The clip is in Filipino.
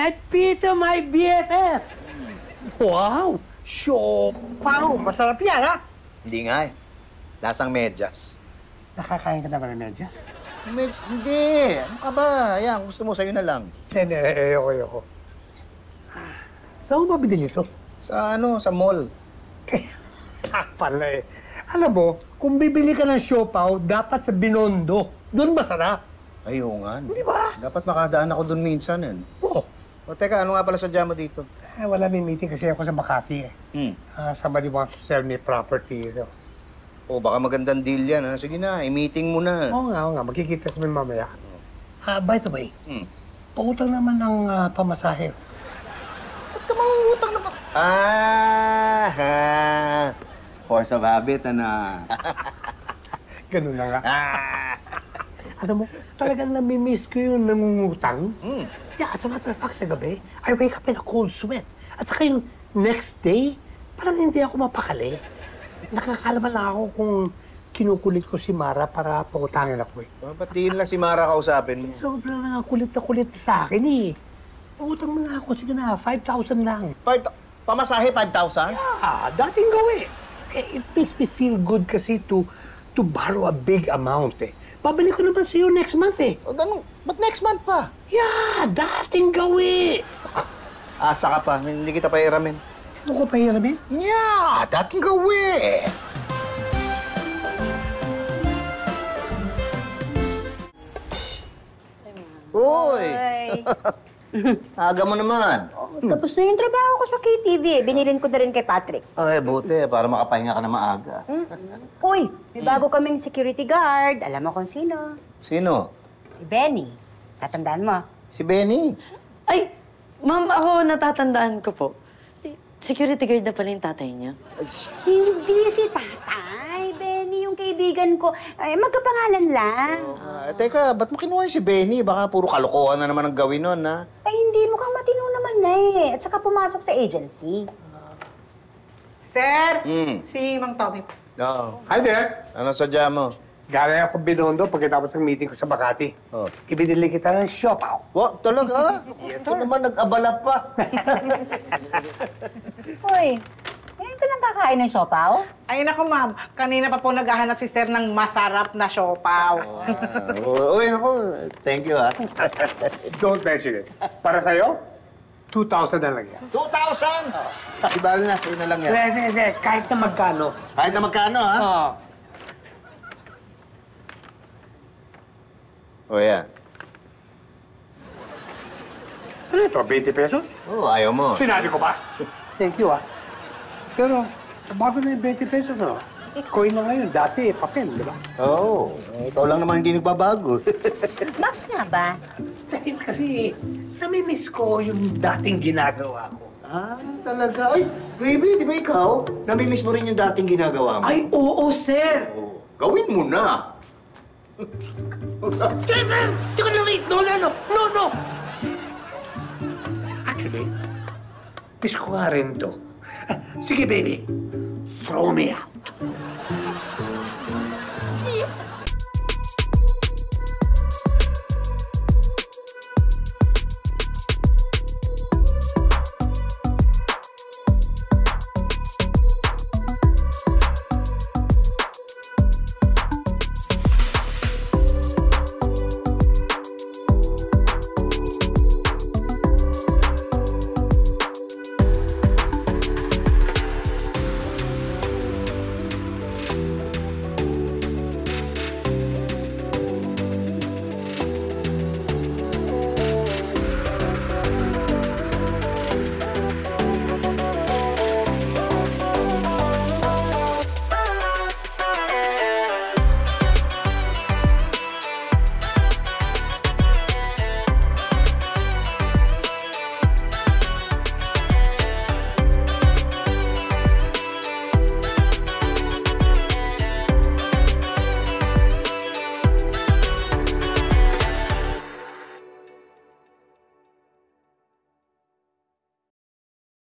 And Peter, my BFF! Wow! Siopaw! Masarap yan, ha? Hindi nga eh. Lasang medyas. Nakakain ka na ba ng medyas? Medyas? Hindi. Ano ka ba? Ayan, gusto mo, sa'yo na lang. Hindi, ayoko. Saan mo mabili ito? Sa ano, sa mall. Pala eh. Alam mo, kung bibili ka ng siopaw, dapat sa Binondo. Doon masarap. Ay, oo nga. Di ba? Dapat makadaan ako doon minsan eh. Oo. O teka, ano nga pala sadya mo dito? Wala, may meeting kasi ako sa Makati eh. Somebody wants to sell me property. So. O, baka magandang deal yan ha. Sige na, i-meeting mo na. Oo nga. Magkikita kami mamaya. By the way, pautang naman ng pamasahe. Ba't ka mangungutang naman? Force of habit, ano? Ganun na nga. Alam mo, talagang namimiss ko yung nangungutang. Yeah, as a matter of fact, sa gabi, I wake up in a cold sweat. At saka yung next day, parang hindi ako mapakali. Nakakalaman lang ako kung kinukulit ko si Mara para pautangin ako eh. Ba't di lang si Mara kausapin mo? Sobrang na kulit na kulit sa akin eh. Pautang mo na ako, sige na, 5,000 lang. Pamasahe, 5,000? Yeah, dating gawin. It makes me feel good kasi to borrow a big amount eh. Babalik ko naman sa iyo next month eh. O, ba't next month pa? Yeah, dating gawin. Asa ka pa, hindi kita pairamin. Ano ko pahiramin? Yeah, dating gawin. Uy! Aga mo naman. Tapos na yung trabaho ko sa KTV eh. Binilin ko na rin kay Patrick. Ay, buti. Para makapahinga ka na maaga. Uy, may bago kaming security guard. Alam mo kung sino? Sino? Si Benny. Tatandaan mo. Si Benny. Ay, ma'am, ako natatandaan ko po. Security guard na pala yung tatay niya. Hindi si tatay. Benny, yung kaibigan ko. Ay, magkapangalan lang. Teka, ba't mo kinuha si Benny? Baka puro kalokohan na naman ang gawin nun, ha? Ay, hindi. Mukhang matino naman na eh. At saka pumasok sa agency. Sir, si Mang Tommy po. Oo. Hi there. Ano sadya mo? Galing ako Binondo pagkatapos ng meeting ko sa Makati. Oh. Ibinili kita ng siopaw. What? Talaga? Yes, sir. Ito naman nag-abala pa. Uy, ngayon ka lang kakain ng siopaw? Ay, naku, ma'am. Kanina pa po naghahanap si Sir ng masarap na siopaw. Uy, naku. Thank you, ha? Don't mention it. Para sa'yo, 2,000 na lang yan. 2,000? Ibali na, sa'yo na lang yan. Hindi. Kahit na magkano. Kahit na magkano, ha? Oo. O, yan. Ano ito, 20 pesos? Oo, ayaw mo. Sinabi ko ba? Thank you, ah. Pero, bago na yung 20 pesos, no? Coin na ngayon. Dati, papel, di ba? Oo. Ikaw lang naman hindi nagbabago. Bakit nga ba? Dahil kasi, nami-miss ko yung dating ginagawa ko. Talaga? Ay, baby, di ba ikaw? Namimiss mo rin yung dating ginagawa mo? Ay, oo, sir! Oo. Gawin mo na! Hindi ko na-wait! No! Actually, miss ko nga rin to. Sige, baby. Throw me out.